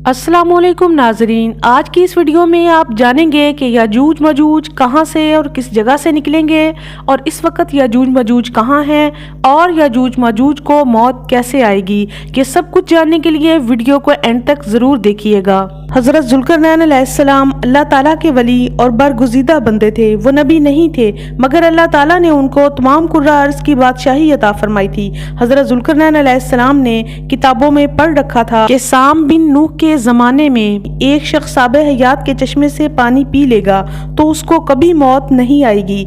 अस्सलाम वालेकुम नाजरीन, आज की इस वीडियो में आप जानेंगे कि याजूज मजूज कहाँ से और किस जगह से निकलेंगे और इस वक्त याजूज मजूज कहाँ हैं और याजूज मजूज को मौत कैसे आएगी। ये सब कुछ जानने के लिए वीडियो को एंड तक ज़रूर देखिएगा। हज़रत ज़ुल्करनैन अलैहिस्सलाम अल्लाह ताला के वली और बरगुज़ीदा बंदे थे। वो नबी नहीं थे मगर अल्लाह ताला ने उनको तमाम कुर्रा अर्ज़ की बादशाही अता फरमाई थी। हज़रत ज़ुल्करनैन अलैहिस्सलाम ने किताबों में पढ़ रखा था कि साम बिन नूह के ज़माने में एक शख्स आबे हयात के चश्मे से पानी पी लेगा तो उसको कभी मौत नहीं आएगी।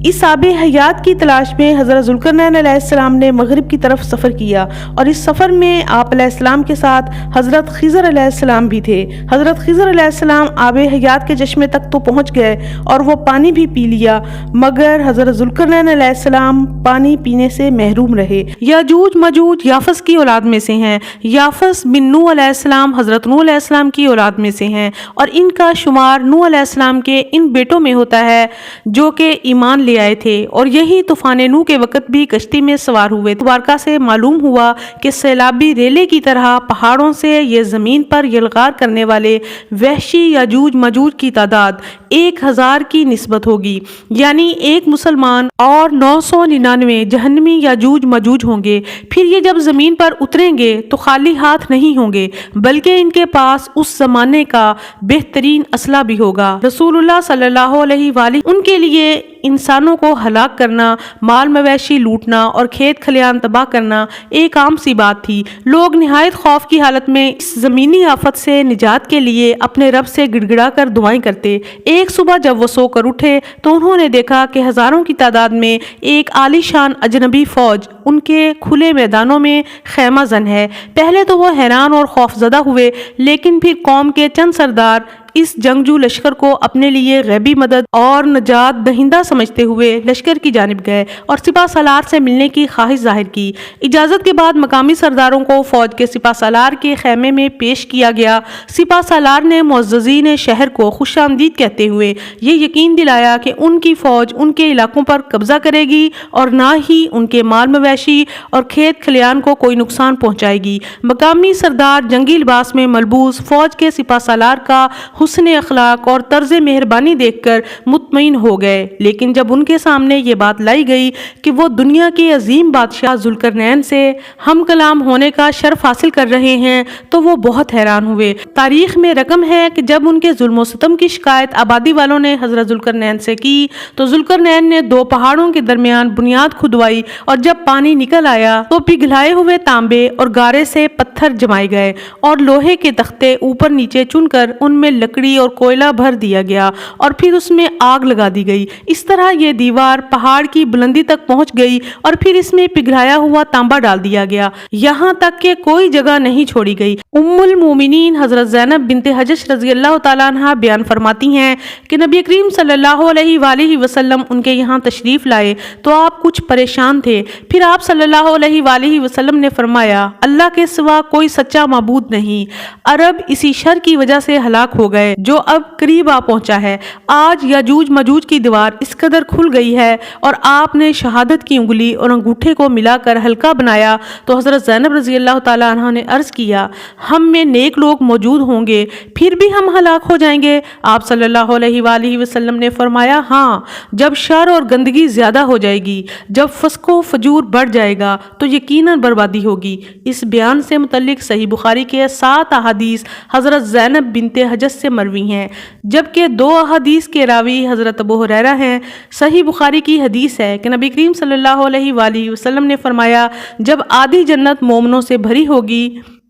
इस आबे हयात की तलाश में हज़रत ज़ुल्करनैन अलैहिस्सलाम ने मगरिब की तरफ सफ़र किया और इस सफ़र में आप अलैहिस्सलाम के साथ हज़रत खिज़र अलैहिस्सलाम भी थे। हज़रत खिज़र अलैहिस्सलाम आबे हयात के चश्मे तक तो पहुँच गए और वो पानी भी पी लिया मगर हज़रत ज़ुल्करनैन अलैहिस्सलाम पानी पीने से महरूम रहे। याजूज मजूज याफस की औलाद में से हैं। याफस बिन नूह अलैहिस्सलाम हज़रत नूह अलैहिस्सलाम की औलाद में से हैं और इनका शुमार नूह अलैहिस्सलाम के इन बेटों में होता है जो कि ईमान आए थे और यही तूफान नूह के वक्त भी कश्ती में सवार हुए। वारका से मालूम हुआ कि सैलाबी रेले की तरह पहाड़ों से ये जमीन पर यलगार करने वाले वहशी याजूज मजूज की तादाद 1000 की निस्बत होगी, यानी एक मुसलमान और 999 जहन्नमी याजूज मजूज होंगे। फिर ये जब जमीन पर उतरेंगे तो खाली हाथ नहीं होंगे बल्कि इनके पास उस जमाने का बेहतरीन असला भी होगा। रसूलुल्लाह सल्लल्लाहु अलैहि वसल्लम उनके लिए इंसानों को हलाक करना, माल मवेशी लूटना और खेत खलियान तबाह करना एक आम सी बात थी। लोग निहायत खौफ की हालत में इस ज़मीनी आफत से निजात के लिए अपने रब से गिड़गिड़ा कर दुआएं करते। एक सुबह जब वो सोकर उठे तो उन्होंने देखा कि हज़ारों की तादाद में एक आलीशान अजनबी फ़ौज उनके खुले मैदानों में खैमा जन है। पहले तो वो हैरान और खौफजदा हुए लेकिन फिर कौम के चंद सरदार इस जंगजू लश्कर को अपने लिए गैबी मदद और नजात दहिंदा समझते हुए लश्कर की जानिब गए और सिपा सालार से मिलने की ख्वाहिश जाहिर की। इजाज़त के बाद मकामी सरदारों को फ़ौज के सिपा सालार के खैमे में पेश किया गया। सिपा सालार ने मुअज़्ज़ज़ीन शहर को खुशामदीद कहते हुए ये यकीन दिलाया कि उनकी फ़ौज उनके इलाकों पर कब्ज़ा करेगी और ना ही उनके माल मवेशी और खेत खलियान को कोई नुकसान पहुँचाएगी। मकामी सरदार जंगी लिबास में मलबूस फ़ौज के सिपा सालार का हुस्न अखलाक और तर्ज मेहरबानी देखकर मुतमईन हो गए, लेकिन जब उनके सामने ये बात लाई गई कि वो दुनिया के अजीम बादशाह ज़ुल्करनैन से हम कलाम होने का शर्फ हासिल कर रहे हैं तो वो बहुत हैरान हुए। तारीख में रकम है कि जब उनके जुल्म सितम की शिकायत आबादी वालों ने हज़रत ज़ुल्करनैन से की तो ज़ुल्करनैन ने 2 पहाड़ों के दरमियान बुनियाद खुदवाई और जब पानी निकल आया तो पिघलाए हुए तांबे और गारे से पत्थर जमाए गए और लोहे के तख्ते ऊपर नीचे चुनकर उनमें लकड़ी और कोयला भर दिया गया और फिर उसमें आग लगा दी गई। इस तरह ये दीवार पहाड़ की बुलंदी तक पहुंच गई और फिर इसमें पिघलाया हुआ तांबा डाल दिया गया, यहाँ तक कि कोई जगह नहीं छोड़ी गई। उम्मुल मोमिनीन हजरत ज़ैनब बिनते हजश रज़ी अल्लाह तआला अन्हा बयान फरमाती हैं कि नबी करीम सल्लल्लाहु अलैहि वसल्लम उनके यहाँ तशरीफ लाए तो आप कुछ परेशान थे। फिर आप सल्लल्लाहु अलैहि वसल्लम ने फरमाया, अल्लाह के सिवा कोई सच्चा माबूद नहीं। अरब इसी शर की वजह से हलाक हो गए जो अब करीब आ पहुंचा है। आज याजूज मजूज की दीवार इस कदर खुल गई है और आपने शहादत की उंगली और अंगूठे को मिलाकर हल्का बनाया तो हज़रत ज़ैनब रज़ी अल्लाह तआला अन्हा ने अर्ज़ किया, हम में नेक लोग मौजूद होंगे फिर भी हम हलाक हो जाएंगे। आप सल्लल्लाहु अलैहि वसल्लम ने फरमाया, हाँ, जब शर और गंदगी ज़्यादा हो जाएगी, जब फस्को फजूर बढ़ जाएगा तो यकीनन बर्बादी होगी। इस बयान से मुतल्लिक सही बुखारी के 7 अहादीस हज़रत ज़ैनब बिनते हजश से मरवी हैं जबकि 2 अहादीस के रावी हज़रत अबू हुरैरा हैं। सही बुखारी की हदीस है कि नबी करीम सल्लल्लाहु अलैहि वसल्लम ने फरमाया, जब आधी जन्नत मोमनों से भरी होगी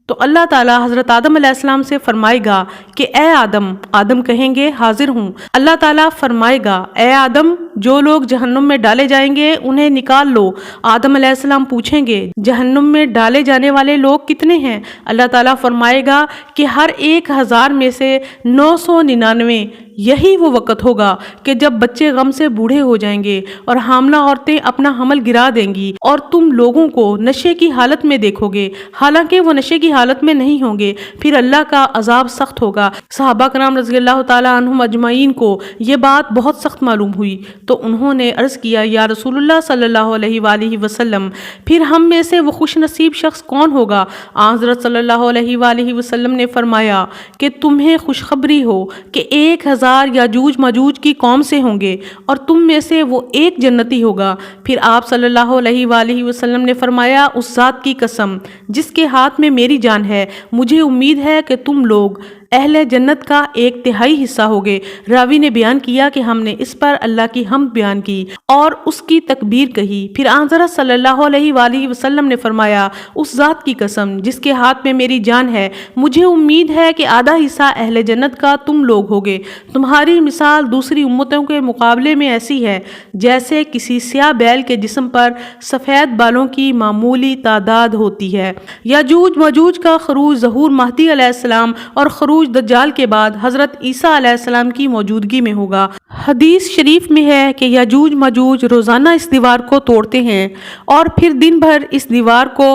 तो अल्लाह ताला हज़रत आदम अलैहिस्सलाम से फरमाएगा कि ए आदम। आदम कहेंगे, हाजिर हूँ। अल्लाह ताला फरमाएगा, ए आदम, जो लोग जहन्नुम में डाले जाएंगे उन्हें निकाल लो। आदम अलैहिस्सलाम पूछेंगे, जहन्नुम में डाले जाने वाले लोग कितने हैं? अल्लाह ताला फरमाएगा कि हर 1000 में से 999। यही वो वक़्त होगा कि जब बच्चे गम से बूढ़े हो जाएंगे और हामला औरतें अपना हमल गिरा देंगी और तुम लोगों को नशे की हालत में देखोगे, हालांकि वो नशे की हालत में नहीं होंगे। फिर अल्लाह का अजाब सख्त होगा। सहाबा कराम रज़ी अल्लाह ताला अन्हुम अजमाइन को ये बात बहुत सख्त मालूम हुई। تو انہوں نے عرض کیا یا رسول اللہ صلی اللہ علیہ وآلہ وسلم پھر ہم میں سے وہ خوش نصیب شخص کون ہوگا؟ حضرت صلی اللہ علیہ وآلہ وسلم نے فرمایا کہ تمہیں خوشخبری ہو کہ 1000 یاجوج ماجوج کی قوم سے ہوں گے اور تم میں سے وہ ایک جنتی ہوگا۔ پھر آپ صلی اللہ علیہ وآلہ وسلم نے فرمایا اس ذات کی قسم جس کے ہاتھ میں میری جان ہے، مجھے امید ہے کہ تم لوگ اہل جنت کا 1/3 حصہ ہوگے۔ راوی نے بیان کیا کہ ہم نے اس پر اللہ کی حمد بیان کی اور اس کی تکبیر کہی۔ پھر حضرت صلی اللہ علیہ وآلہ وسلم نے فرمایا اس ذات کی قسم جس کے ہاتھ میں میری جان ہے، مجھے امید ہے کہ آدھا حصہ اہل جنت کا تم لوگ ہوگے۔ تمہاری مثال دوسری امتوں کے مقابلے میں ایسی ہے جیسے کسی سیاہ بیل کے جسم پر سفید بالوں کی معمولی تعداد ہوتی ہے۔ یاجوج ماجوج کا خروج ظہور مہدی علیہ السلام اور خروج دجال کے بعد حضرت عیسیٰ علیہ السلام کی موجودگی میں ہوگا۔ حدیث شریف میں ہے کہ یاجوج ماجوج روزانہ اس دیوار کو توڑتے ہیں اور پھر دن بھر اس دیوار کو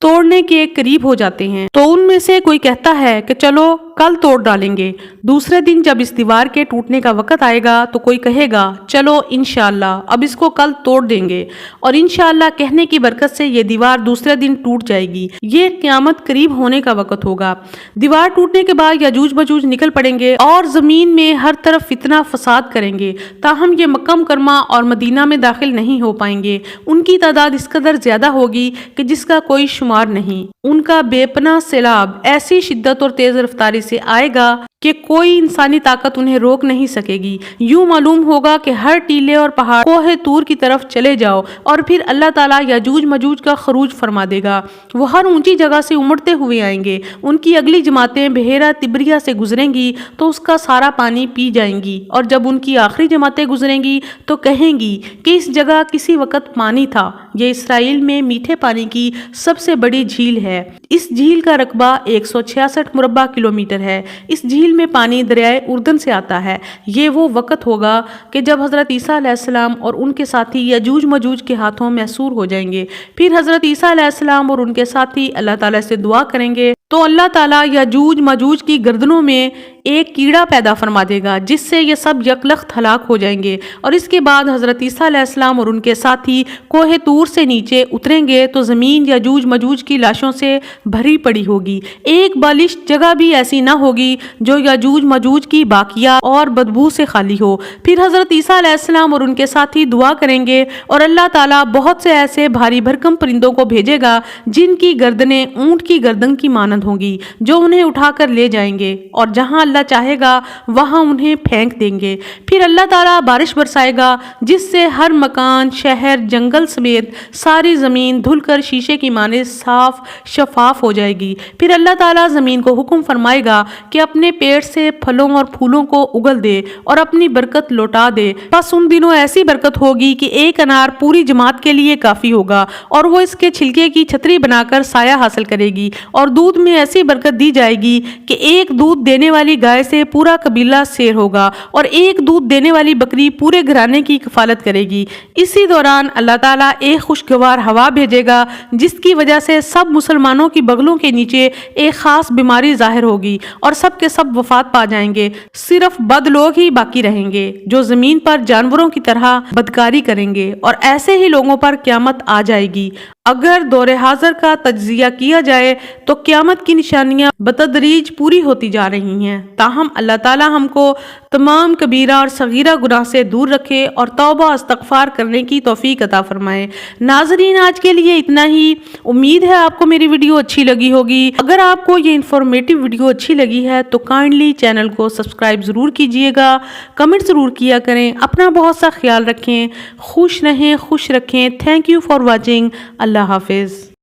توڑنے کے قریب ہو جاتے ہیں، تو ان میں سے کوئی کہتا ہے کہ چلو کل توڑ ڈالیں گے۔ دوسرے دن جب اس دیوار کے ٹوٹنے کا وقت آئے گا تو کوئی کہے گا چلو انشاءاللہ اب اس کو کل توڑ دیں گے، اور انشاءاللہ کہنے کی برکت سے یہ دیوار دوسرے دن ٹوٹ جائے گی۔ یہ قیامت قریب ہونے کا وقت ہوگا۔ دیوار ٹوٹنے کے بعد یاجوج ماجوج نکل پڑیں گے اور زمین میں ہر طرف فتنہ فساد کریں گے، تاہم یہ مکہ مکرمہ اور مدینہ میں داخل نہیں ہو پائیں گے۔ ان کی تعداد اس قدر زیادہ ہوگی کہ جس کا کوئی شمار نہیں۔ ان کا بے پناہ سیلاب ایسی شدت اور تیز رفتاری سے آئے گا کہ کوئی انسانی طاقت انہیں روک نہیں سکے گی۔ یوں معلوم ہوگا کہ ہر ٹیلے اور پہاڑ کوہ طور کی طرف چلے جاؤ، اور پھر اللہ تعالیٰ یاجوج ماجوج کا خروج فرما دے گا۔ وہ ہر اونچی جگہ سے امڑتے ہوئے آئیں گے۔ ان کی اگلی جماعتیں بحیرہ تبریہ سے گزریں گی تو اس کا سارا پانی پی جائیں گی، اور جب ان کی آخری جماعتیں گزریں گی تو کہیں گی کہ اس جگہ کسی وقت پانی تھا۔ یہ اسرائیل میں میٹھے پانی کی سب سے بڑی جھیل ہے۔ اس جھیل کا رقبہ 166 مربع کلومیٹر ہے۔ اس جھیل میں پانی دریائے اردن سے آتا ہے۔ یہ وہ وقت ہوگا کہ جب حضرت عیسیٰ علیہ السلام اور ان کے ساتھی یاجوج ماجوج کے ہاتھوں محصور ہو جائیں گے۔ پھر حضرت عیسیٰ علیہ السلام اور ان کے ساتھی اللہ تعالیٰ سے دعا کریں گے تو اللہ تعالیٰ یاجوج ماجوج کی گردنوں میں ایک کیڑا پیدا فرما دے گا جس سے یہ سب یکلخت ہلاک ہو جائیں گے، اور اس کے بعد حضرت عیسیٰ علیہ السلام اور ان کے ساتھی کوہ طور سے نیچے اتریں گے تو زمین یاجوج ماجوج کی لاشوں سے بھری پڑی ہوگی۔ ایک بالشت جگہ بھی ایسی نہ ہوگی جو یاجوج ماجوج کی باقیات اور بدبو سے خالی ہو۔ پھر حضرت عیسیٰ علیہ السلام اور ان کے ساتھی دعا کریں گے اور اللہ تعالیٰ بہت سے ایسے بھاری بھرکم پرندوں کو بھیجے گا جن کی گردنیں اونٹ کی گردن کی مانند ہوں گی، جو انہیں اٹھا کر لے جائیں گے اور جہاں اللہ چاہے گا وہاں انہیں پھینک دیں گے۔ پھر اللہ تعالیٰ بارش برسائے گا جس سے ہر مکان، شہر، جنگل سمیت ساری زمین دھل کر شیشے کی مانند صاف شفاف ہو جائے گی۔ پھر اللہ تعالیٰ زمین کو حکم فرمائے گا کہ اپنے پیٹ سے پھلوں اور پھولوں کو اگل دے اور اپنی برکت لوٹا دے۔ بس ان دنوں ایسی برکت ہوگی کہ ایک انار پوری جماعت کے لیے کافی ہوگا اور وہ اس کے چھلکے کی چھتری بنا کر سایہ حاصل کرے گی، اور دودھ میں ایسی برکت دی جائے گی کہ ایک دودھ دینے والی گائے سے پورا قبیلہ سیر ہوگا اور ایک دودھ دینے والی بکری پورے گھرانے کی کفالت کرے گی۔ اسی دوران اللہ تعالیٰ ایک خوشگوار ہوا بھیجے گا جس کی وجہ سے سب مسلمانوں کی بغلوں کے نیچے ایک خاص بیماری ظاہر ہوگی اور سب کے سب وفات پا جائیں گے۔ صرف بد لوگ ہی باقی رہیں گے جو زمین پر جانوروں کی طرح بدکاری کریں گے، اور ایسے ہی لوگوں پر قیامت آ جائے گی۔ اگر دور حاضر کا تجزیہ کیا جائے تو قیامت کی نشانیاں بتدریج پوری ہوتی جا رہی ہیں، تاہم اللہ تعالیٰ ہم کو تمام کبیرہ اور صغیرہ گناہ سے دور رکھے اور توبہ استغفار کرنے کی توفیق عطا فرمائے۔ ناظرین، آج کے لیے اتنا ہی۔ امید ہے آپ کو میری ویڈیو اچھی لگی ہوگی۔ اگر آپ کو یہ انفارمیٹیو ویڈیو اچھی لگی ہے تو کائنڈلی چینل کو سبسکرائب ضرور کیجیے گا، کمنٹ ضرور کیا کریں، اپنا بہت سا خیال رکھیں، خوش رہیں، خوش رکھیں۔ Thank you for watching. اللہ حافظ۔